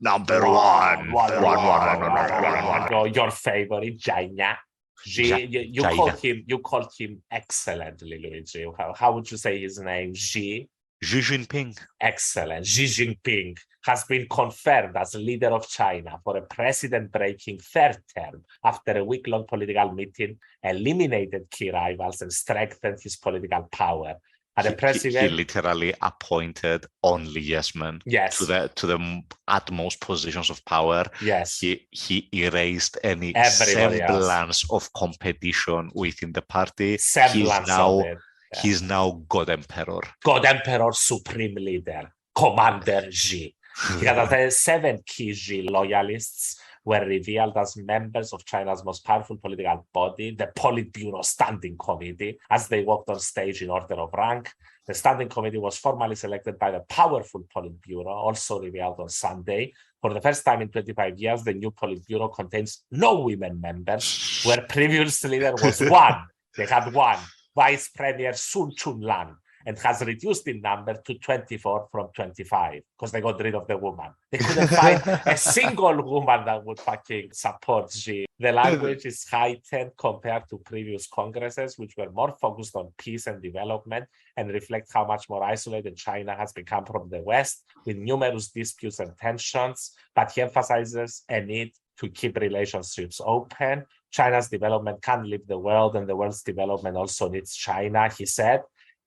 Number one. Your favorite, China. You called him excellently, Luigi. How would you say his name? Xi Jinping. Excellent. Xi Jinping has been confirmed as leader of China for a president-breaking third term after a week-long political meeting eliminated key rivals and strengthened his political power. He literally appointed only yes men to the utmost positions of power. Yes. He erased any semblance of competition within the party. He's now God Emperor. God Emperor, Supreme Leader, Commander Xi. He had 7 key Xi loyalists were revealed as members of China's most powerful political body, the Politburo Standing Committee, as they walked on stage in order of rank. The Standing Committee was formally selected by the powerful Politburo, also revealed on Sunday. For the first time in 25 years, the new Politburo contains no women members, where previously there was one. They had one, Vice Premier Sun Chunlan, and has reduced in number to 24 from 25 because they got rid of the woman. They couldn't find a single woman that would fucking support Xi. The language is heightened compared to previous congresses, which were more focused on peace and development and reflect how much more isolated China has become from the West, with numerous disputes and tensions. But he emphasizes a need to keep relationships open. China's development can't leave the world, and the world's development also needs China, he said.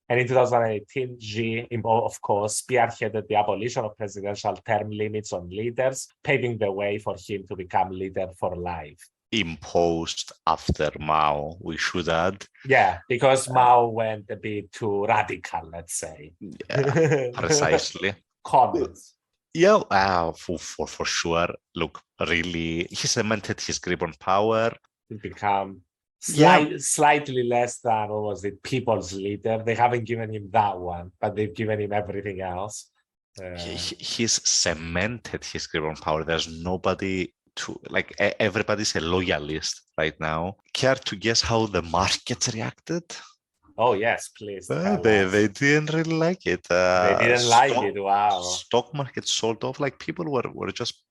And in 2018, Xi, of course, spearheaded the abolition of presidential term limits on leaders, paving the way for him to become leader for life. Imposed after Mao, we should add. Yeah, because Mao went a bit too radical, let's say. Yeah, precisely. Comments. Yeah, for sure. Look, really, he cemented his grip on power. To become slightly less than, what was it, people's leader. They haven't given him that one, but they've given him everything else. He's cemented his grip on power. There's nobody to, like, everybody's a loyalist right now. Care to guess how the markets reacted? Oh, yes, please. They didn't really like it. They didn't like it, wow. Stock market sold off. Like, people were just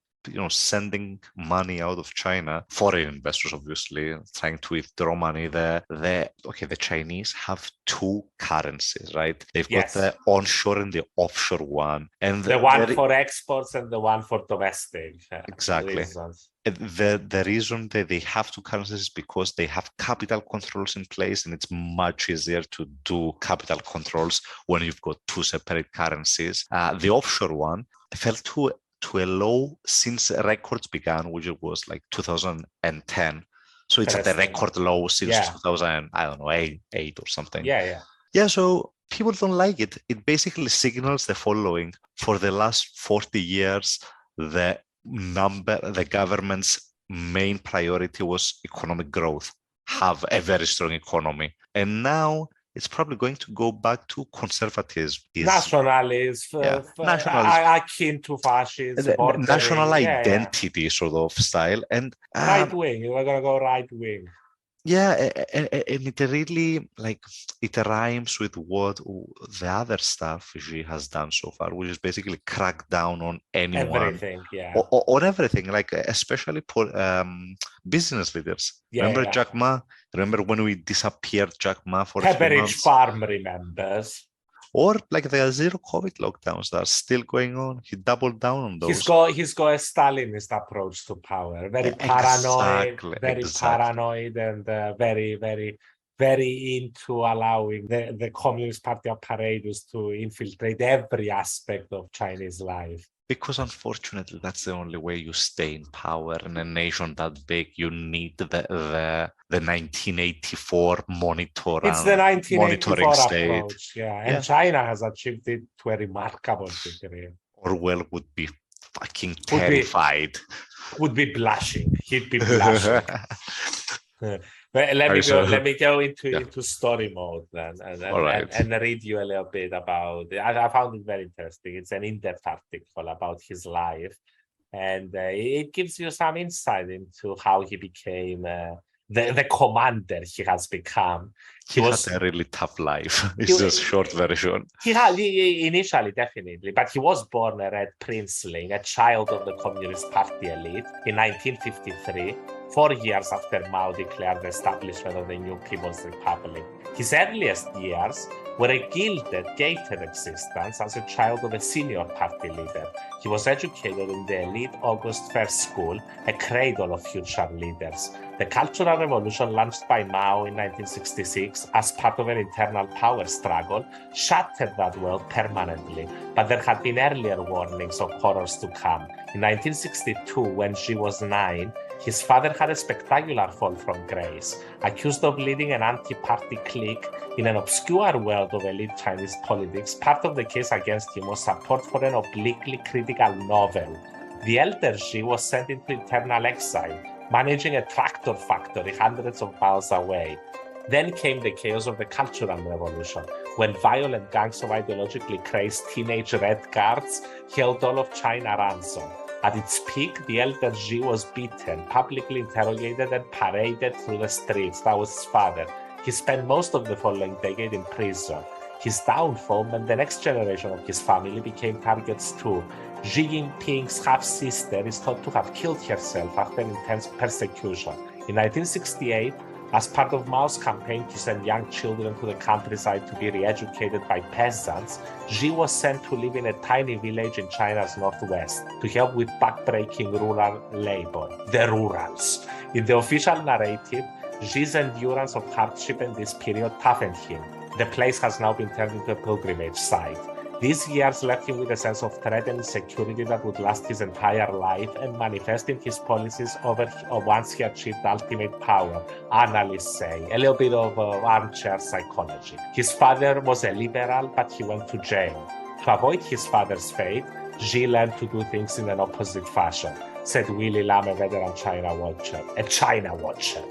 sending money out of China, foreign investors, obviously, trying to withdraw money. The Chinese have 2 currencies, right? They've got the onshore and the offshore one. And the one for exports and the one for domestic. Exactly. Reasons. The reason that they have 2 currencies is because they have capital controls in place, and it's much easier to do capital controls when you've got 2 separate currencies. The offshore one fell to a low since records began, which was like 2010. So it's at the record low since 2008 or something. Yeah, so people don't like it. It basically signals the following. For the last 40 years, the government's main priority was economic growth, have a very strong economy. And now it's probably going to go back to conservatism. Nationalism, akin to fascism. National identity sort of style. And right wing, we're going to go right wing. Yeah, and it really, like, it rhymes with what the other stuff she has done so far, which is basically crack down on anyone. Everything, on everything, like, especially business leaders. Remember Jack Ma? Remember when we disappeared Jack Ma for Pepperidge Farm remembers. Or like the zero COVID lockdowns that are still going on. He doubled down on those. He's got a Stalinist approach to power. Very paranoid, paranoid, and very, very, very into allowing the Communist Party apparatus to infiltrate every aspect of Chinese life. Because unfortunately, that's the only way you stay in power in a nation that big. You need the 1984 monitor. It's the 1984 approach, and China has achieved it to a remarkable degree. Orwell would be fucking terrified. Would be blushing. He'd be blushing. But let me go into story mode then, and read you a little bit about it. I found it very interesting. It's an in-depth article about his life, and it gives you some insight into how he became the commander he has become. He had a really tough life. It's just short version. He initially, definitely, but he was born a red princeling, a child of the Communist Party elite in 1953, 4 years after Mao declared the establishment of the new People's Republic. His earliest years were a gilded, gated existence as a child of a senior party leader. He was educated in the elite August First School, a cradle of future leaders. The Cultural Revolution launched by Mao in 1966 as part of an internal power struggle shattered that world permanently, but there had been earlier warnings of horrors to come. In 1962, when Xi was 9, his father had a spectacular fall from grace. Accused of leading an anti-party clique in an obscure world of elite Chinese politics, part of the case against him was support for an obliquely critical novel. The elder Xi was sent into internal exile, managing a tractor factory hundreds of miles away. Then came the chaos of the Cultural Revolution, when violent gangs of ideologically crazed teenage Red Guards held all of China ransom. At its peak, the elder Xi was beaten, publicly interrogated, and paraded through the streets. That was his father. He spent most of the following decade in prison. His downfall meant the next generation of his family became targets too. Xi Jinping's half-sister is thought to have killed herself after intense persecution. In 1968, as part of Mao's campaign to send young children to the countryside to be re-educated by peasants, Xi was sent to live in a tiny village in China's northwest to help with backbreaking rural labor, the rurals. In the official narrative, Xi's endurance of hardship in this period toughened him. The place has now been turned into a pilgrimage site. These years left him with a sense of threat and insecurity that would last his entire life and manifest in his policies once he achieved ultimate power, analysts say. A little bit of armchair psychology. His father was a liberal, but he went to jail. To avoid his father's fate, Xi learned to do things in an opposite fashion, said Willie Lam, a veteran China watcher.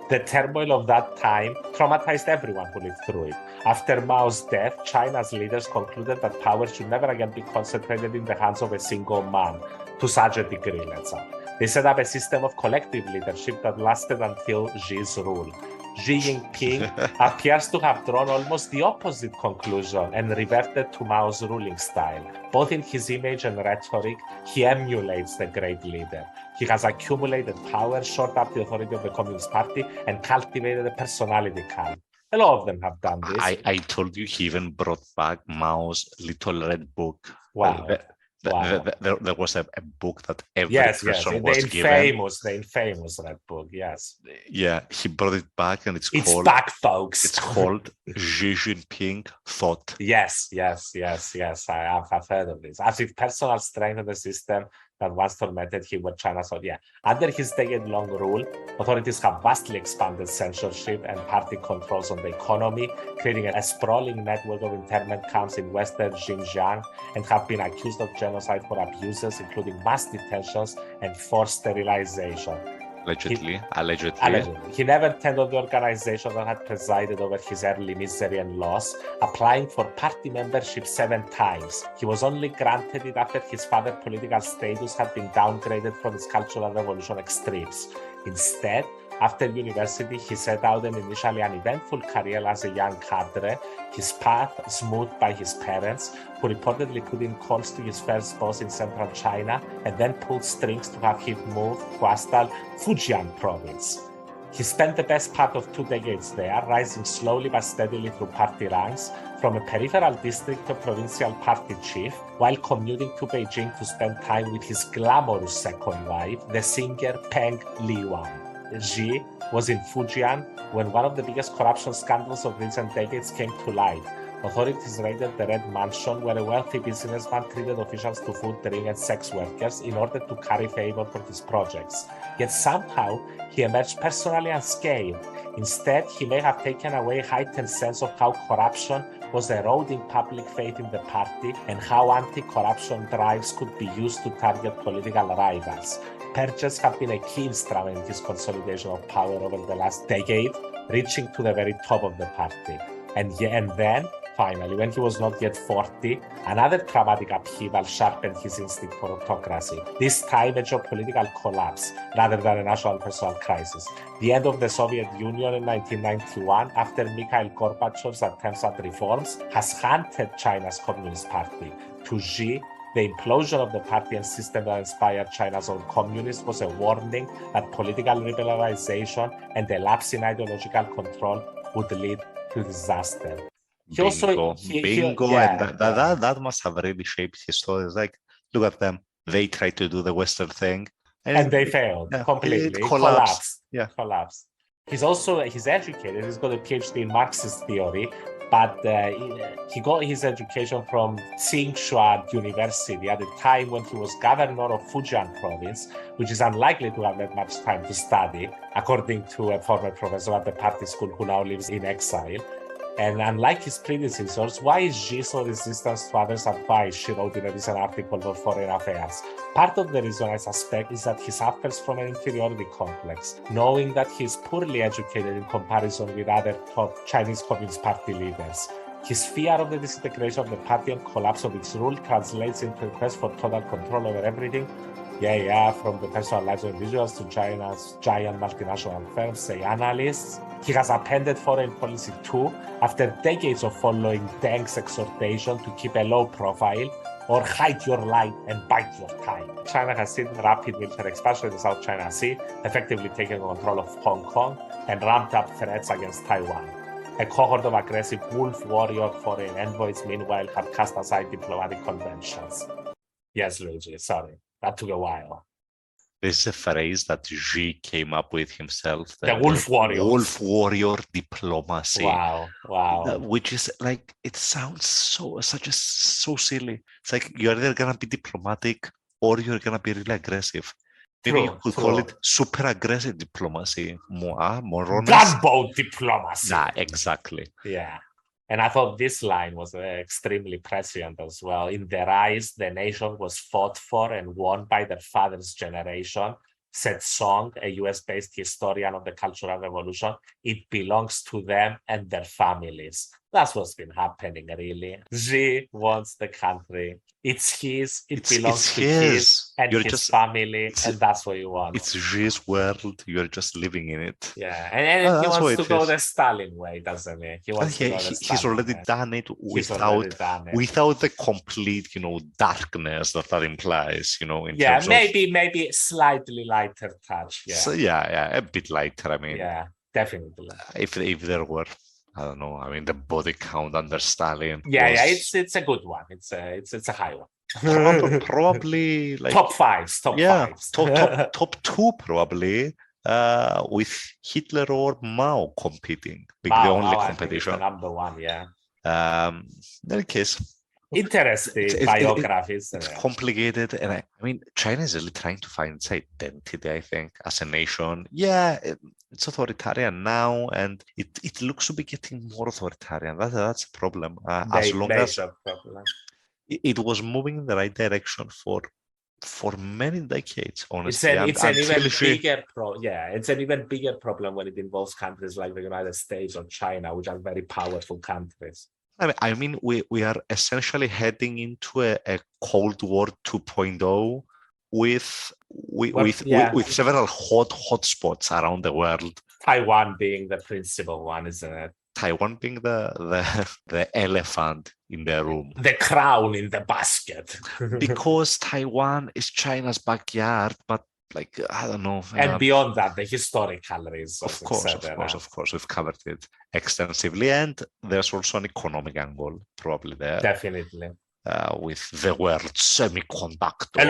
The turmoil of that time traumatized everyone who lived through it. After Mao's death, China's leaders concluded that power should never again be concentrated in the hands of a single man, to such a degree, let's say. They set up a system of collective leadership that lasted until Xi's rule. Xi Jinping appears to have drawn almost the opposite conclusion and reverted to Mao's ruling style. Both in his image and rhetoric, he emulates the great leader. He has accumulated power, shored up the authority of the Communist Party, and cultivated a personality cult. A lot of them have done this. I told you he even brought back Mao's little red book. Wow. There was a book that every person was given. The infamous red book, yes. Yeah, he brought it back and it's called... back, folks. It's called Xi Jinping Thought. Yes. I have heard of this. As if personal strength of the system that once tormented him when China thought, Under his decade-long rule, authorities have vastly expanded censorship and party controls on the economy, creating a sprawling network of internment camps in western Xinjiang, and have been accused of genocide for abuses, including mass detentions and forced sterilization. Allegedly. He never tendered the organization that had presided over his early misery and loss, applying for party membership 7 times. He was only granted it after his father's political status had been downgraded from his Cultural Revolution extremes. Instead, after university, he set out an initially uneventful career as a young cadre, his path smoothed by his parents, who reportedly put in calls to his first boss in central China and then pulled strings to have him moved to Guastal, Fujian province. He spent the best part of 2 decades there, rising slowly but steadily through party ranks, from a peripheral district to provincial party chief, while commuting to Beijing to spend time with his glamorous second wife, the singer Peng Liyuan. Xi was in Fujian when one of the biggest corruption scandals of recent decades came to light. Authorities raided the Red Mansion, where a wealthy businessman treated officials to food, drink, and sex workers in order to curry favor for his projects. Yet somehow, he emerged personally unscathed. Instead, he may have taken away a heightened sense of how corruption was eroding public faith in the party and how anti-corruption drives could be used to target political rivals. Purges have been a key instrument in his consolidation of power over the last decade, reaching to the very top of the party. And then finally, when he was not yet 40, another traumatic upheaval sharpened his instinct for autocracy. This time, a geopolitical collapse rather than a national personal crisis. The end of the Soviet Union in 1991, after Mikhail Gorbachev's attempts at reforms, has handed China's Communist Party to Xi. The implosion of the party and system that inspired China's own communists was a warning that political liberalization and a lapse in ideological control would lead to disaster. Bingo. And that must have really shaped his thought. It's like, look at them. They tried to do the Western thing. And they failed completely. It collapsed. Collapsed. He's educated. He's got a PhD in Marxist theory. But he got his education from Tsinghua University at the time when he was governor of Fujian province, which is unlikely to have had much time to study, according to a former professor at the party school who now lives in exile. And unlike his predecessors, why is Xi so resistant to others' advice, she wrote in a recent article for Foreign Affairs. Part of the reason I suspect is that he suffers from an inferiority complex, knowing that he is poorly educated in comparison with other top Chinese Communist Party leaders. His fear of the disintegration of the party and collapse of its rule translates into a quest for total control over everything. From the personal lives of individuals to China's giant multinational firms, say analysts. He has appended foreign policy too, after decades of following Deng's exhortation to keep a low profile or hide your light and bite your time. China has seen rapid military expansion in the South China Sea, effectively taking control of Hong Kong and ramped up threats against Taiwan. A cohort of aggressive wolf warrior foreign envoys, meanwhile, have cast aside diplomatic conventions. Yes, Luigi, sorry. That took a while. This is a phrase that Xi came up with himself. The wolf warrior. Wolf warrior diplomacy. Wow. Which is like, it sounds so silly. It's like you're either going to be diplomatic or you're going to be really aggressive. Maybe you could call it super aggressive diplomacy. More honest. Gunboat diplomacy. Exactly. Yeah. And I thought this line was extremely prescient as well. In their eyes, the nation was fought for and won by their father's generation, said Song, a US-based historian of the Cultural Revolution. It belongs to them and their families. That's what's been happening, really. Xi wants the country. It's his, it belongs to his and his family, and that's what you want. It's Xi's world. You're just living in it. Yeah, and he wants to go the Stalin way, doesn't he? He's already done it without the complete, darkness that implies, in terms maybe slightly lighter touch. Yeah. So a bit lighter. I mean, yeah, definitely. If there were, I don't know. I mean, the body count under Stalin. It's a good one. It's a high one. Probably like top fives. top two probably. With Hitler or Mao competing, the only competition. The number one, yeah. In any case, interesting biographies. It's complicated, and I mean, China is really trying to find its identity, I think, as a nation. It's authoritarian now, and it looks to be getting more authoritarian. That's a problem. As long as it was moving in the right direction for many decades, honestly. It's an even bigger problem when it involves countries like the United States or China, which are very powerful countries. I mean, we are essentially heading into a Cold War 2.0 with several hot spots around the world. Taiwan being the principal one, isn't it? Taiwan being the elephant in the room. The crown in the basket. Because Taiwan is China's backyard, but I don't know. And beyond that, the historical reasons. Of course, we've covered it extensively. And there's also an economic angle probably there. Definitely. With the world's semiconductor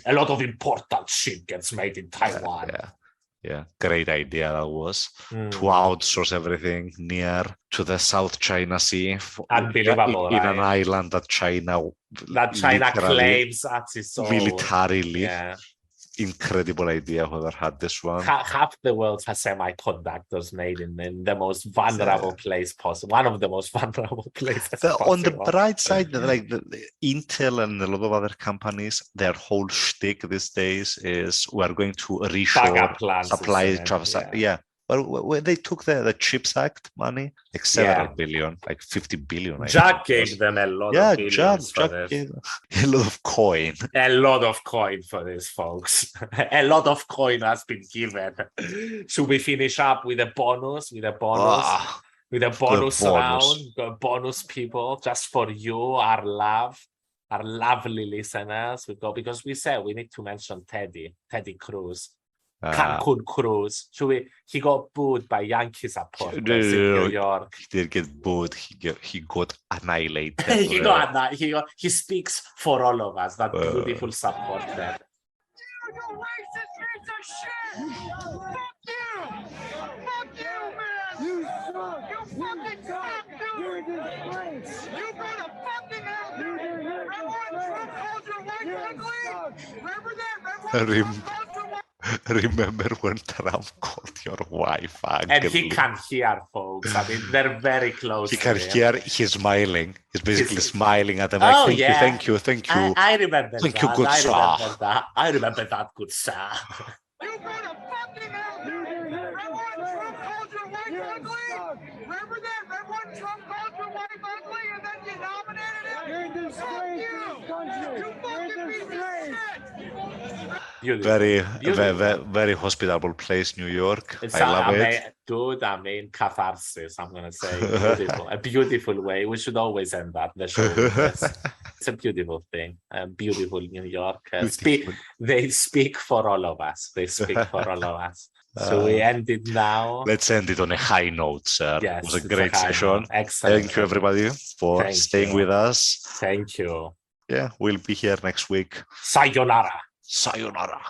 a lot of important shit gets made in Taiwan. Yeah, great idea that was to outsource everything near to the South China Sea. Unbelievable, in an island that China claims as its own. Militarily. Yeah. Incredible idea whoever had this one. Half the world has semiconductors made in the most vulnerable place possible. One of the most vulnerable places possible. On the bright side, like the Intel and a lot of other companies, their whole shtick these days is we're going to reshore supply. But when they took the CHIPS Act money, like several Yeah. billion, like 50 billion. I Jack think it was. gave them a lot Yeah, of billions for Jack this. gave a lot of coin. A lot of coin for this, folks. A lot of coin has been given. Should we finish up with a bonus? With a bonus Ah, bonus bonus. round? Got bonus, people, just for you, our lovely listeners. We go because we said we need to mention Teddy Cruz. Cancun Cruz. He got booed by Yankee supporters in New York. He didn't get booed. He got annihilated. He speaks for all of us. That beautiful support there. You racist piece of shit! Fuck you! Fuck you, man! You suck! You fucking suck, dude! You're a disgrace! You go to fucking hell, dude! Remember when Trump called your wife ugly? Remember that? Remember when Trump called your wife? Remember when Trump called your wife ugly? And he can hear, folks. I mean, they're very close. He can hear. He's smiling. He's basically smiling at them. Oh, like, yeah. Thank you. I remember Thank that. you, good sir. I remember that, good sir. You go to fucking hell, dude! Remember when Trump called your wife ugly? Remember that? Remember when Trump called your wife ugly and then you nominated him? You're a disgrace to this country. You fucking piece of shit! Very hospitable place, New York. I love it. Dude, catharsis, I'm going to say. Beautiful. A beautiful way. We should always end that the show with this. It's a beautiful thing. Beautiful New York. They speak for all of us. So we end it now. Let's end it on a high note, sir. Yes, it was a great session. Excellent. Thank you, everybody, for staying with us. Thank you. Yeah, we'll be here next week. Sayonara. Sayonara.